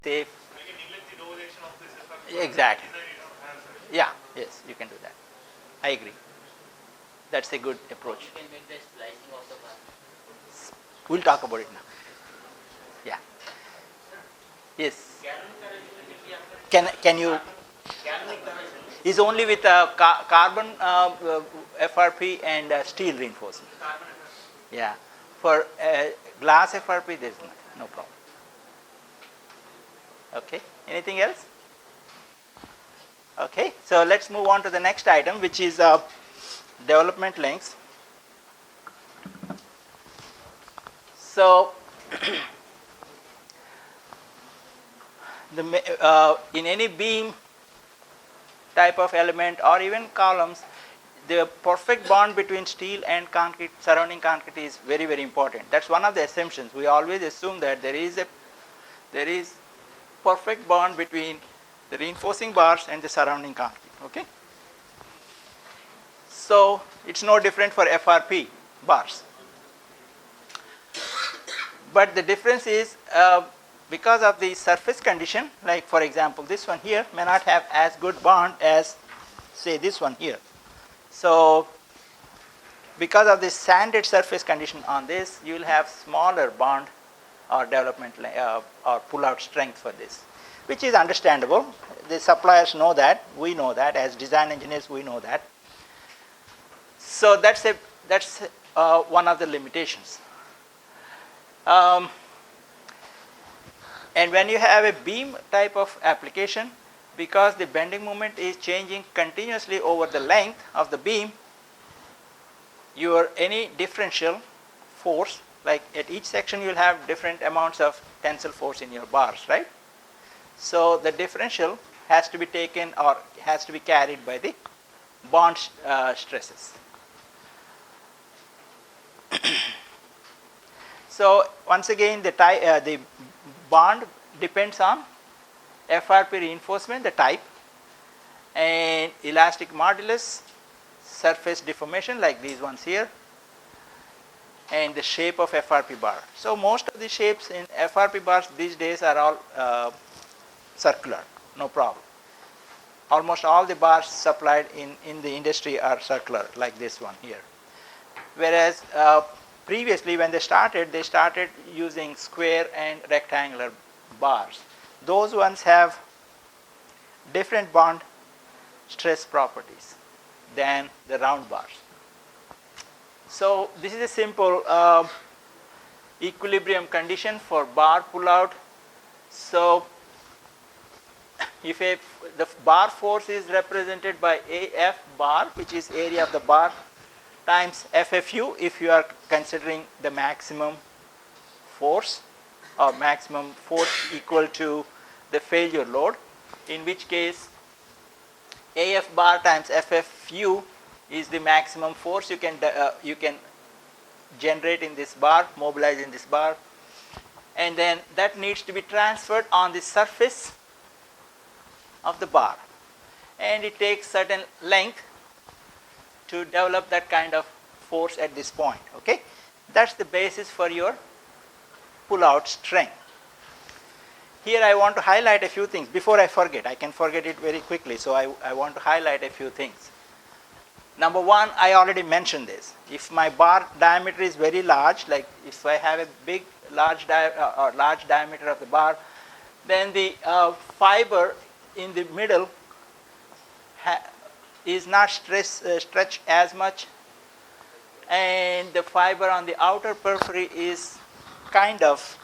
say, exactly. Yeah, yes, you can do that. I agree. That's a good approach. You can make the splicing of the bar. We'll talk about it now. Yeah. Yes. Can you? Is only with carbon FRP and steel reinforcement. Yeah. For glass FRP, there's no problem. Okay. Anything else? Okay. So let's move on to the next item, which is development lengths. So in any beam type of element or even columns, the perfect bond between steel and concrete, surrounding concrete, is very, very important. That's one of the assumptions. We always assume that there is perfect bond between the reinforcing bars and the surrounding concrete. Okay. So it's no different for FRP bars. But the difference is because of the surface condition, like for example this one here may not have as good bond as say this one here. So because of this sanded surface condition on this, you will have smaller bond or development or pull out strength for this, which is understandable. The suppliers know that, we know that, as design engineers we know that. So that's one of the limitations. And when you have a beam type of application, because the bending moment is changing continuously over the length of the beam, any differential force, like at each section you will have different amounts of tensile force in your bars, right? So the differential has to be taken or has to be carried by the bond stresses. So once again, the bond depends on FRP reinforcement, the type, and elastic modulus, surface deformation like these ones here, and the shape of FRP bar. So most of the shapes in FRP bars these days are all circular, no problem. Almost all the bars supplied in the industry are circular, like this one here. Whereas previously when they started using square and rectangular bars. Those ones have different bond stress properties than the round bars. So this is a simple equilibrium condition for bar pull out. So if the bar force is represented by AF bar, which is area of the bar, times FFU if you are considering the maximum force or maximum force equal to the failure load, in which case AF bar times FFU is the maximum force you can generate in this bar, mobilize in this bar, and then that needs to be transferred on the surface of the bar, and it takes certain length to develop that kind of force at this point. Okay, that's the basis for your pull out strength. Here I want to highlight a few things before I forget. I can forget it very quickly, so I want to highlight a few things. Number one, I already mentioned this. If my bar diameter is very large, like if I have a large diameter of the bar, then the fiber in the middle is not stretched as much, and the fiber on the outer periphery is kind of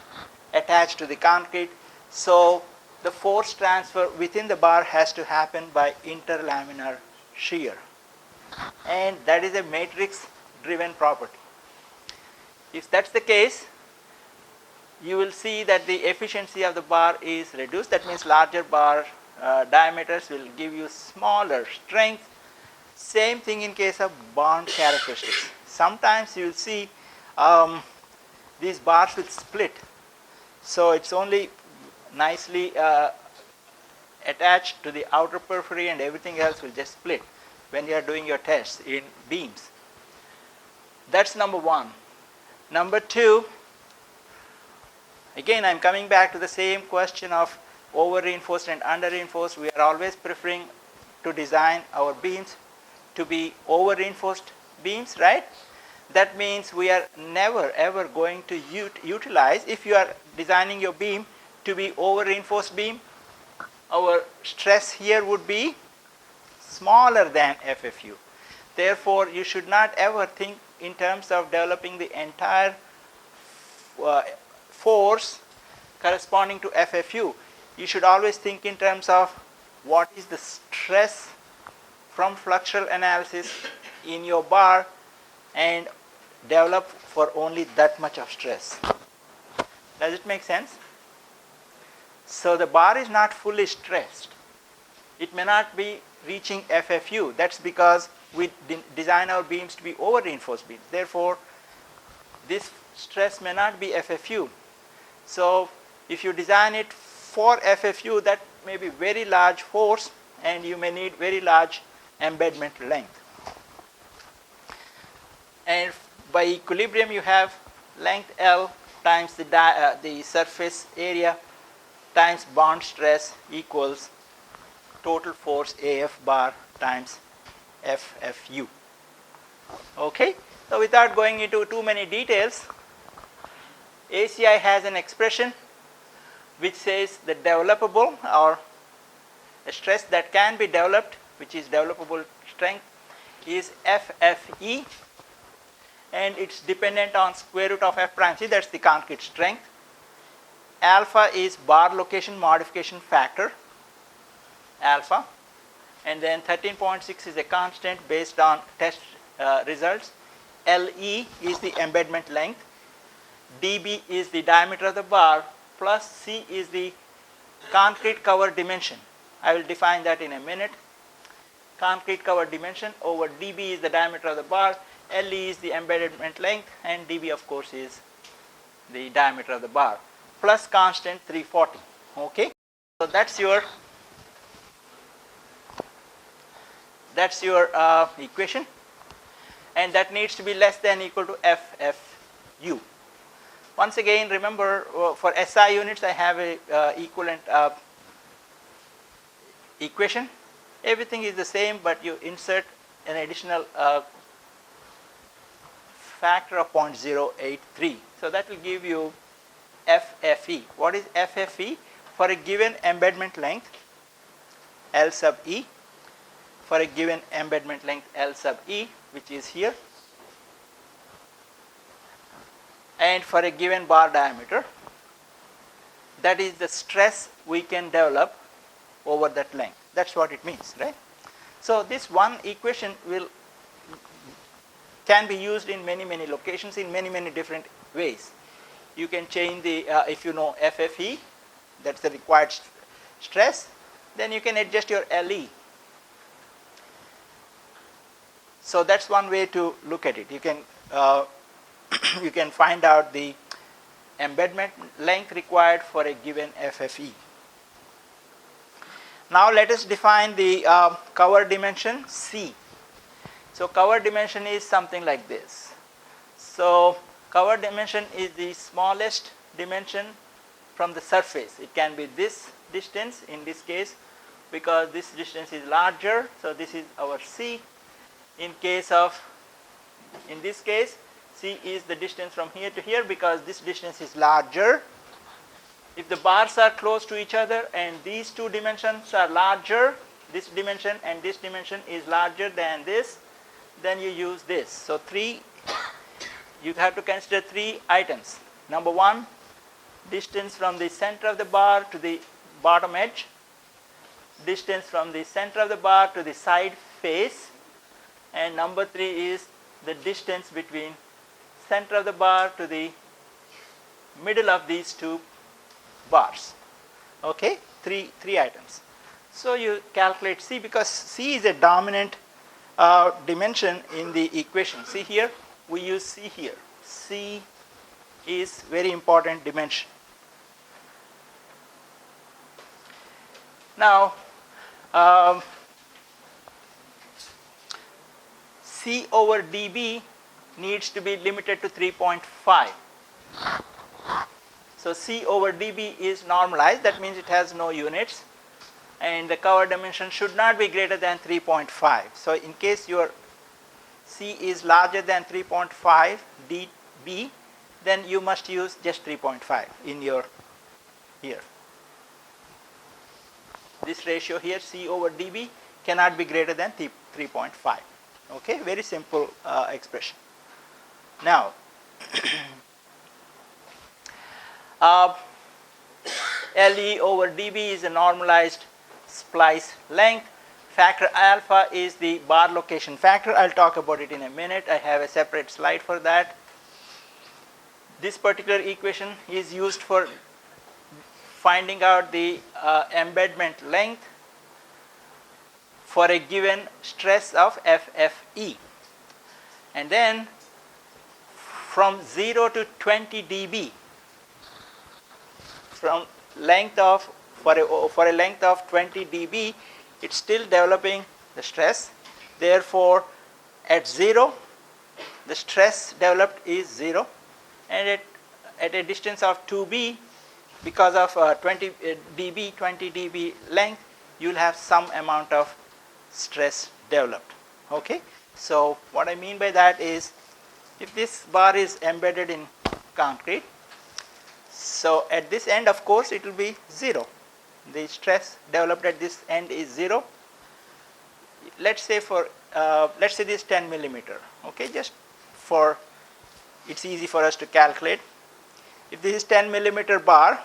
attached to the concrete. So the force transfer within the bar has to happen by interlaminar shear, and that is a matrix driven property. If that's the case, you will see that the efficiency of the bar is reduced. That means larger bar diameters will give you smaller strength. Same thing in case of bond characteristics. Sometimes you will see these bars will split, so it's only nicely attached to the outer periphery, and everything else will just split when you are doing your tests in beams. That's number one. Number two, again I'm coming back to the same question of over reinforced and under reinforced, we are always preferring to design our beams to be over reinforced beams, right? That means we are never ever going to utilize, if you are designing your beam to be over reinforced beam, our stress here would be smaller than FFU. Therefore, you should not ever think in terms of developing the entire force corresponding to FFU. You should always think in terms of what is the stress from flexural analysis in your bar and develop for only that much of stress. Does it make sense? So the bar is not fully stressed. It may not be reaching FFU. That's because we design our beams to be over reinforced beams. Therefore, this stress may not be FFU. So if you design it for FFU, that may be very large force and you may need very large embedment length. And by equilibrium, you have length L times the surface area times bond stress equals total force AF bar times FFU. Okay, so without going into too many details, ACI has an expression which says the developable or a stress that can be developed, which is developable strength, is FFE, and it's dependent on square root of F prime. See, that's the concrete strength. Alpha is bar location modification factor, alpha, and then 13.6 is a constant based on test results. LE is the embedment length, dB is the diameter of the bar, plus C is the concrete cover dimension. I will define that in a minute. Concrete cover dimension over dB is the diameter of the bar, LE is the embedment length, and dB of course is the diameter of the bar, plus constant 340. Okay, so that's your equation, and that needs to be less than or equal to FFU. Once again, remember, for SI units I have a equivalent equation. Everything is the same, but you insert an additional factor of 0.083. So that will give you FFE. What is FFE? For a given embedment length, L sub E, for a given embedment length L sub E, which is here, and for a given bar diameter, that is the stress we can develop over that length. That's what it means, right? So this one equation can be used in many locations in many different ways. You can change the if you know FFE, that's the required stress, then you can adjust your LE. So that's one way to look at it. You can you can find out the embedment length required for a given FFE. Now let us define the cover dimension C. So cover dimension is something like this. So cover dimension is the smallest dimension from the surface. It can be this distance in this case, because this distance is larger. So this is our C. In this case, C is the distance from here to here, because this distance is larger. If the bars are close to each other and these two dimensions are larger, this dimension and this dimension is larger than this, then you use this. So you have to consider three items. Number one, distance from the center of the bar to the bottom edge, distance from the center of the bar to the side face, and number three is the distance between center of the bar to the middle of these two bars. Okay, three items. So you calculate C, because C is a dominant dimension in the equation. See here, we use C here. C is very important dimension. Now C over dB needs to be limited to 3.5. So So C over dB is normalized, that means it has no units, and the cover dimension should not be greater than 3.5. So in case your C is larger than 3.5 dB, then you must use just 3.5 in your here. This ratio here, C over dB, cannot be greater than 3.5. Okay, very simple expression. Now, LE over dB is a normalized splice length. Factor alpha is the bar location factor. I'll talk about it in a minute. I have a separate slide for that. This particular equation is used for finding out the embedment length for a given stress of FFE. And then from 0 to 20 dB, from length of for a length of 20 dB, it's still developing the stress. Therefore, at 0, the stress developed is 0, and at a distance of 2b, because of 20 dB length, you'll have some amount of stress developed. Okay, so what I mean by that is, if this bar is embedded in concrete, so at this end, of course, it will be 0. The stress developed at this end is 0. Let's say this 10 millimeter. Okay, just for it's easy for us to calculate. If this is 10 millimeter bar,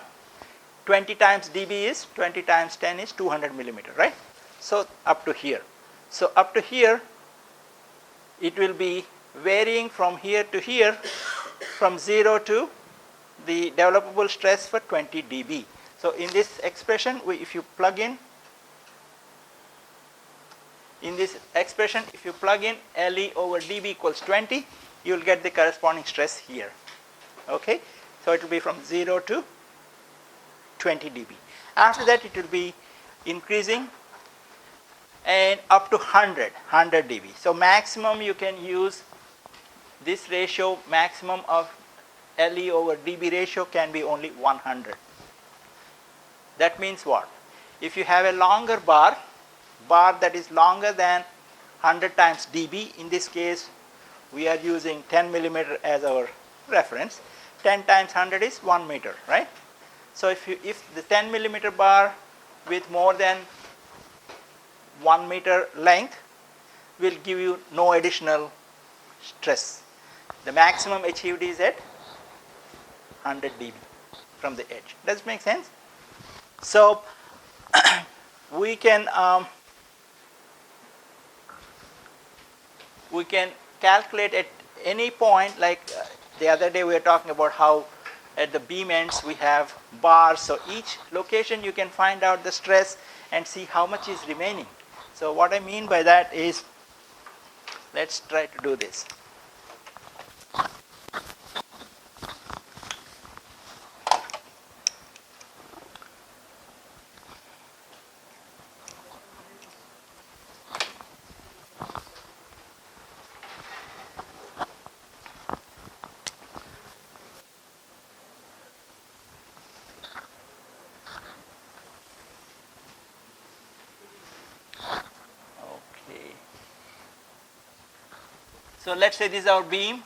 20 times dB is 20 times 10 is 200 millimeter, right? So up to here. So up to here, it will be varying from here to here, from 0 to the developable stress for 20 dB. So in this expression, if you plug in this expression, if you plug in LE over dB equals 20, you will get the corresponding stress here. Okay, so it will be from 0 to 20 dB. After that, it will be increasing and up to 100 dB. So maximum you can use this ratio, maximum of LE over dB ratio can be only 100. That means what? If you have a longer bar that is longer than 100 times dB, in this case we are using 10 millimeter as our reference, 10 times 100 is 1 meter, right? So if the 10 millimeter bar with more than 1 meter length will give you no additional stress. The maximum achieved is at 100 dB from the edge. Does it make sense? So we can calculate at any point, like the other day we were talking about how at the beam ends we have bars. So each location you can find out the stress and see how much is remaining. So what I mean by that is, let's try to do this. So let's say this is our beam,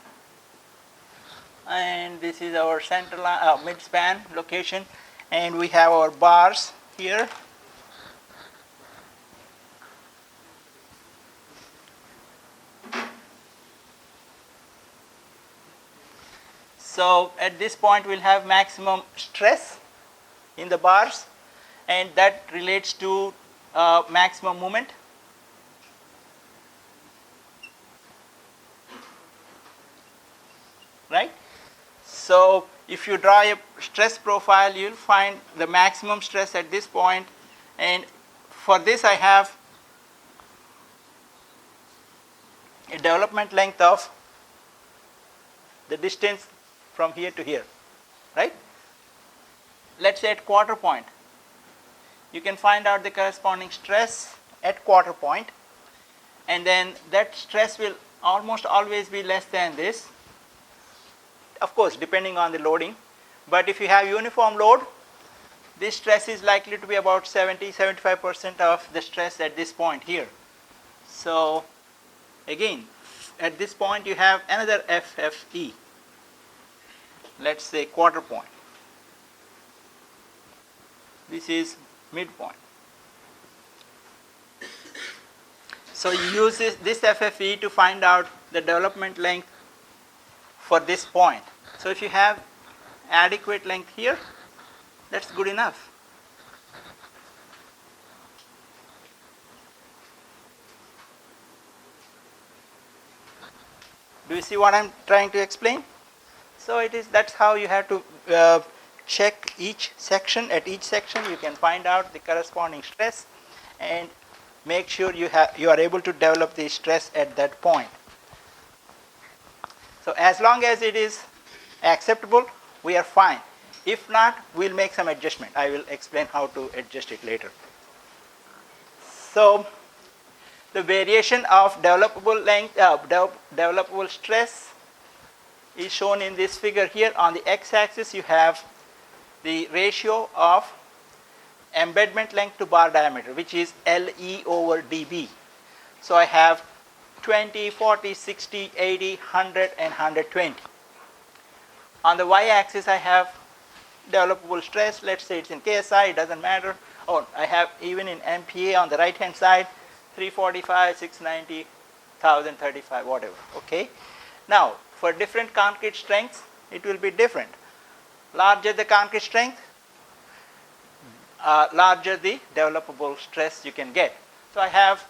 and this is our center line, mid-span location, and we have our bars here. So at this point we'll have maximum stress in the bars, and that relates to maximum moment. Right? So if you draw a stress profile, you'll find the maximum stress at this point, and for this I have a development length of the distance from here to here, right? Let's say at quarter point, you can find out the corresponding stress at quarter point, and then that stress will almost always be less than this. Of course, depending on the loading, But if you have uniform load, this stress is likely to be about 70-75% of the stress at this point here. So again, at this point you have another FFE, let's say quarter point. This is midpoint. So you use this FFE to find out the development length for this point. So if you have adequate length here, that's good enough. Do you see what I'm trying to explain? So that's how you have to check each section. At each section you can find out the corresponding stress and make sure you are able to develop the stress at that point. So as long as it is acceptable, we are fine. If not, we'll make some adjustment. I will explain how to adjust it later. So the variation of developable length, developable stress is shown in this figure here. On the x-axis you have the ratio of embedment length to bar diameter, which is LE over dB. So I have 20, 40, 60, 80, 100 and 120. On the y-axis I have developable stress. Let's say it's in KSI, it doesn't matter. Oh, I have even in MPa on the right hand side, 345, 690, 1035, whatever. Okay. Now for different concrete strengths it will be different. Larger the concrete strength, larger the developable stress you can get. So I have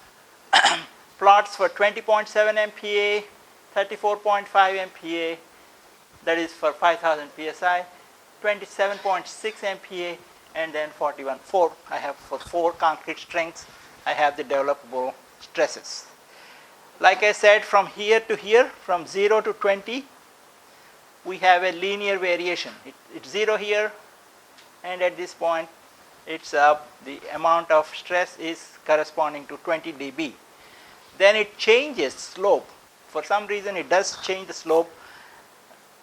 plots for 20.7 MPa, 34.5 MPa, that is for 5000 psi, 27.6 MPa, and then 41.4. I have for 4 concrete strengths, I have the developable stresses. Like I said, from here to here, from 0 to 20, we have a linear variation. It's 0 here, and at this point, it's the amount of stress is corresponding to 20 dB. Then it changes slope. For some reason, it does change the slope,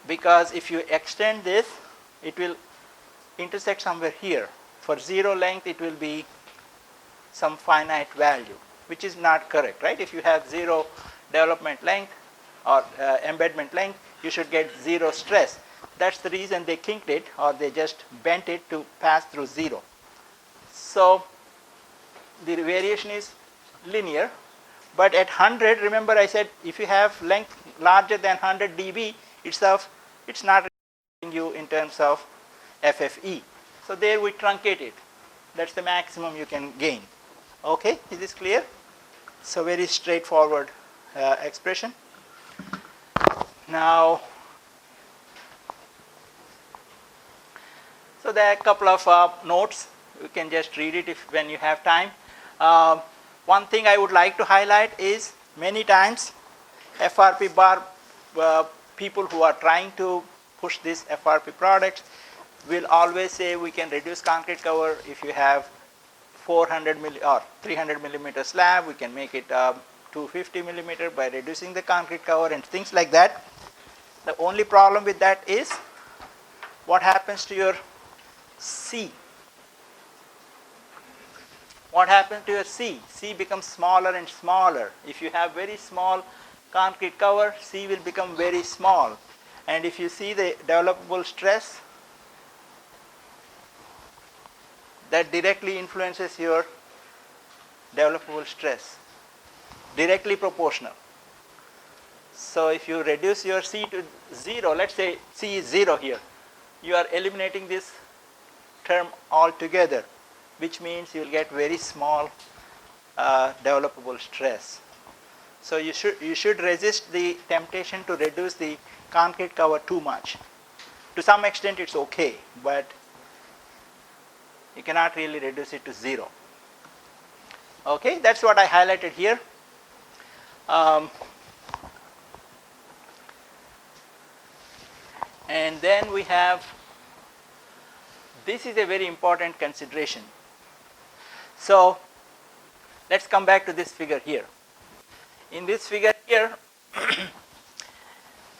because if you extend this, it will intersect somewhere here. For 0 length, it will be some finite value, which is not correct, right? If you have 0 development length or embedment length, you should get 0 stress. That's the reason they kinked it, or they just bent it to pass through 0. So the variation is linear, but at 100, remember I said if you have length larger than 100 dB, it's not giving you in terms of FFE. So there we truncate it. That's the maximum you can gain. Okay, is this clear? So very straightforward expression. Now, so there are a couple of notes. You can just read it when you have time. One thing I would like to highlight is many times FRP bar people who are trying to push this FRP products will always say we can reduce concrete cover if you have 400 or 300 millimeter slab, we can make it 250 millimeter by reducing the concrete cover and things like that. The only problem with that is what happens to your C. What happens to your C? C becomes smaller and smaller. If you have very small concrete cover, C will become very small. And if you see the developable stress, that directly influences your developable stress, directly proportional. So if you reduce your C to 0, let's say C is 0 here, you are eliminating this term altogether, which means you will get very small developable stress. So you should resist the temptation to reduce the concrete cover too much. To some extent it's okay, but you cannot really reduce it to 0. Okay, that's what I highlighted here. And then we have, this is a very important consideration. So let's come back to this figure here. In this figure here,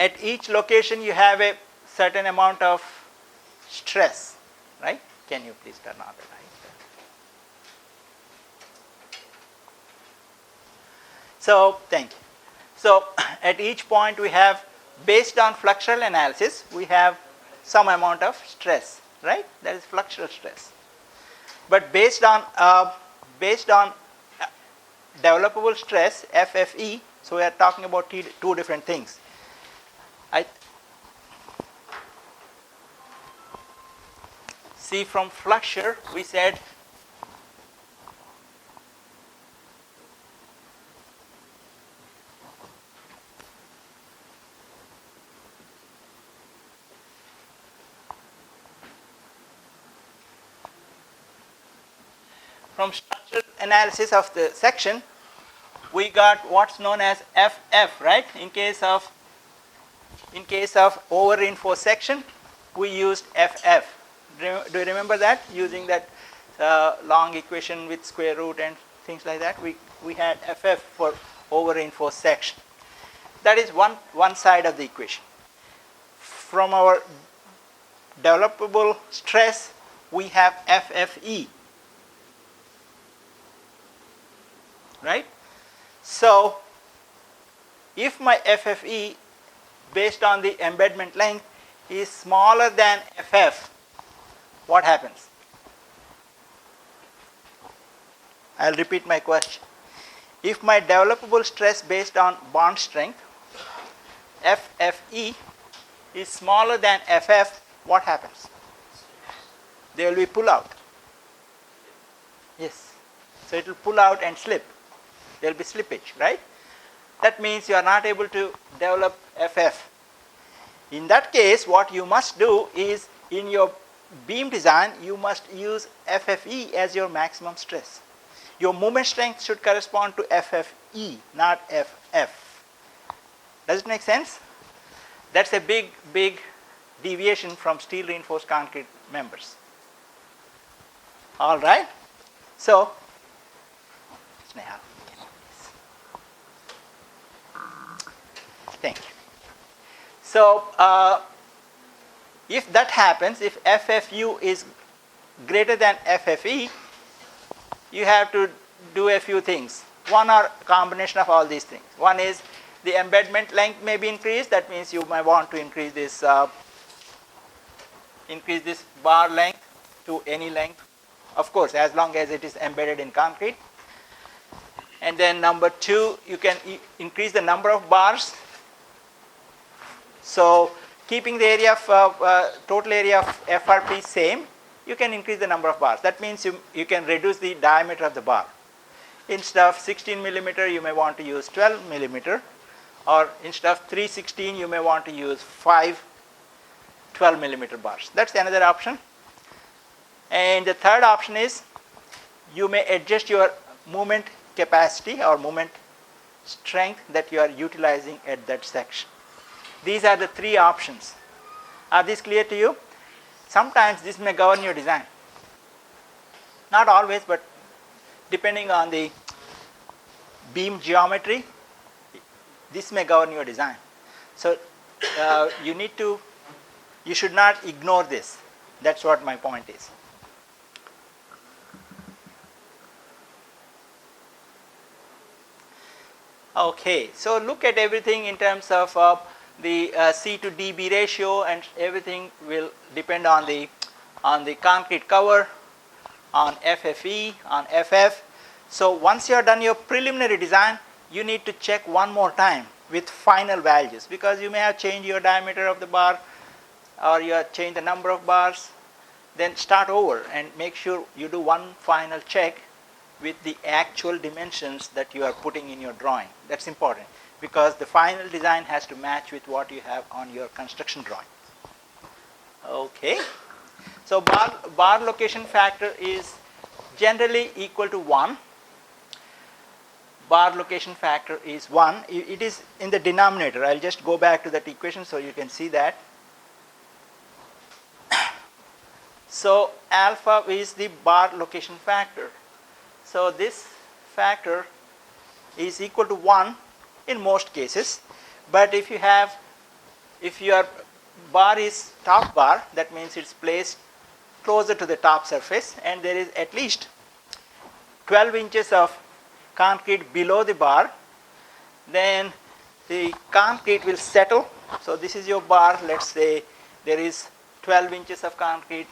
at each location you have a certain amount of stress, right? Can you please turn on the light? So thank you. So at each point we have, based on fluxural analysis, we have some amount of stress, right? That is fluxural stress. But based on developable stress, FFE, so we are talking about two different things. See, from fluxure we said from structural analysis of the section, we got what's known as FF, right? In case of over reinforced section, we used FF. Do you remember that? Using that long equation with square root and things like that, we had FF for over reinforced section. That is one side of the equation. From our developable stress, we have FFE. Right? So if my FFE based on the embedment length is smaller than FF, what happens? I'll repeat my question. If my developable stress based on bond strength, FFE, is smaller than FF, what happens? There will be pull out. Yes. So it will pull out and slip. There will be slippage, right? That means you are not able to develop FF. In that case, what you must do is, in your beam design, you must use FFE as your maximum stress. Your moment strength should correspond to FFE, not FF. Does it make sense? That's a big deviation from steel reinforced concrete members. All right? So, Sneha. Thank you. So, if that happens, if FFU is greater than FFE, you have to do a few things. One or combination of all these things. One is the embedment length may be increased. That means you might want to increase this bar length to any length, of course, as long as it is embedded in concrete. And then number two, you can increase the number of bars. So keeping the area of total area of FRP same, you can increase the number of bars. That means you can reduce the diameter of the bar. Instead of 16 millimeter, you may want to use 12 millimeter, or instead of 316, you may want to use 5 12 millimeter bars. That's another option. And the third option is you may adjust your movement capacity or movement strength that you are utilizing at that section. These are the three options. Are these clear to you? Sometimes this may govern your design. Not always, but depending on the beam geometry, this may govern your design. So you should not ignore this. That's what my point is. Okay, so look at everything in terms of the C to dB ratio, and everything will depend on the concrete cover, on FFE, on FF. So once you have done your preliminary design, you need to check one more time with final values, because you may have changed your diameter of the bar, or you have changed the number of bars. Then start over and make sure you do one final check with the actual dimensions that you are putting in your drawing. That's important, because the final design has to match with what you have on your construction drawing. Okay, so bar location factor is generally equal to 1. Bar location factor is 1. It is in the denominator. I'll just go back to that equation so you can see that. So alpha is the bar location factor. So this factor is equal to 1 in most cases, but if you are bar is top bar, that means it's placed closer to the top surface, and there is at least 12 inches of concrete below the bar, then the concrete will settle. So this is your bar. Let's say there is 12 inches of concrete.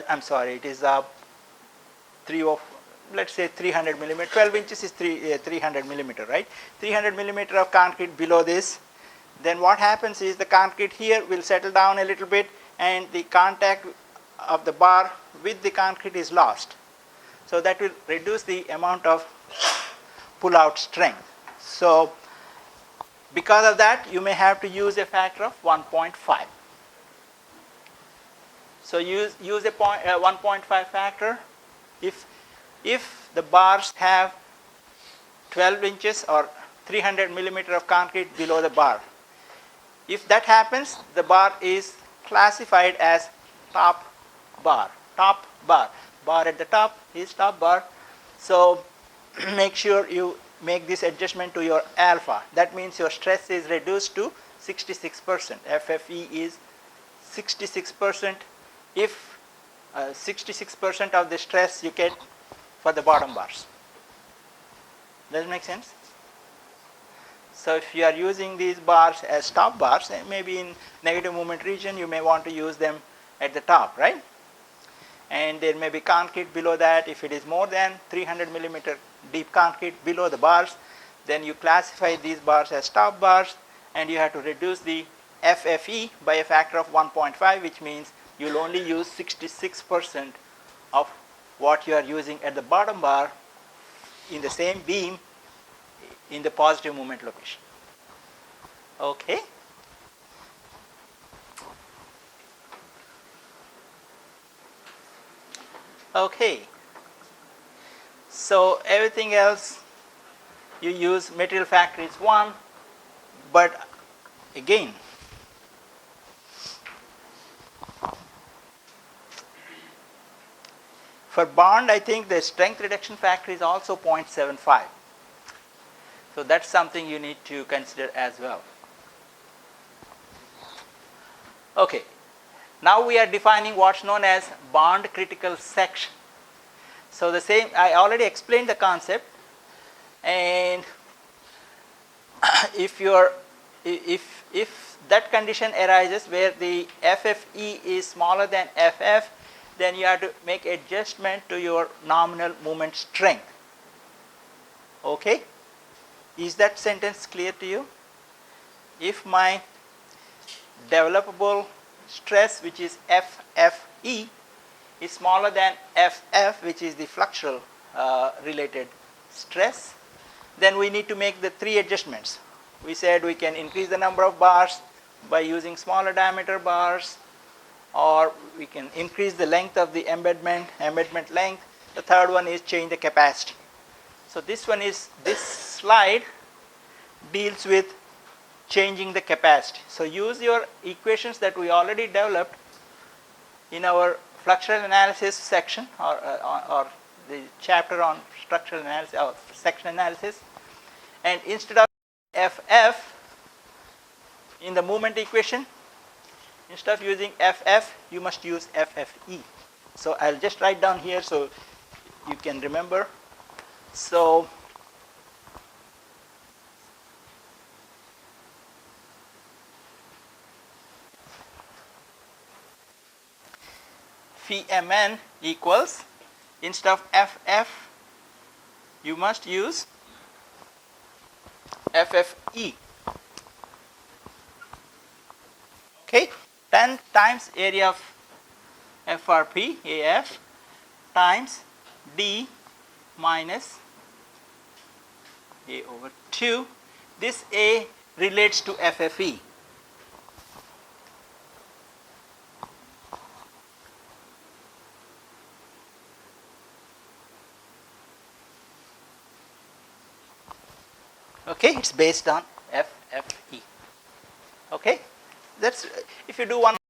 I'm sorry, it is let's say 300 millimeter. 12 inches is 300 millimeter, right? 300 millimeter of concrete below this. Then what happens is the concrete here will settle down a little bit, and the contact of the bar with the concrete is lost. So that will reduce the amount of pull-out strength. So because of that, you may have to use a factor of 1.5. So use a 1.5 factor if the bars have 12 inches or 300 millimeter of concrete below the bar. If that happens, the bar is classified as top bar. Top bar. Bar at the top is top bar. So make sure you make this adjustment to your alpha. That means your stress is reduced to 66%. FFE is 66%. If 66% of the stress you get for the bottom bars. Does it make sense? So if you are using these bars as top bars, maybe in negative moment region you may want to use them at the top, right? And there may be concrete below that. If it is more than 300 millimeter deep concrete below the bars, then you classify these bars as top bars, and you have to reduce the FFE by a factor of 1.5, which means you'll only use 66% of what you are using at the bottom bar in the same beam in the positive moment location. Okay. Okay. So everything else you use material factor is 1, but again, for bond, I think the strength reduction factor is also 0.75. So that's something you need to consider as well. Okay. Now we are defining what's known as bond critical section. So the same, I already explained the concept, and if that condition arises where the FFE is smaller than FF, then you have to make adjustment to your nominal moment strength. Okay? Is that sentence clear to you? If my developable stress, which is FFE, is smaller than FF, which is the fluxural related stress, then we need to make the 3 adjustments. We said we can increase the number of bars by using smaller diameter bars, or we can increase the length of the embedment length. The third one is change the capacity. So this slide deals with changing the capacity. So use your equations that we already developed in our fluxural analysis section, or the chapter on structural analysis or section analysis, and instead of FF in the moment equation, instead of using FF, you must use FFE. So I'll just write down here so you can remember. So phi mn equals, instead of FF, you must use FFE. Okay, 10 times area of FRP, AF, times D minus A over 2. This A relates to FFE. Okay, it's based on FFE. Okay, that's, if you do one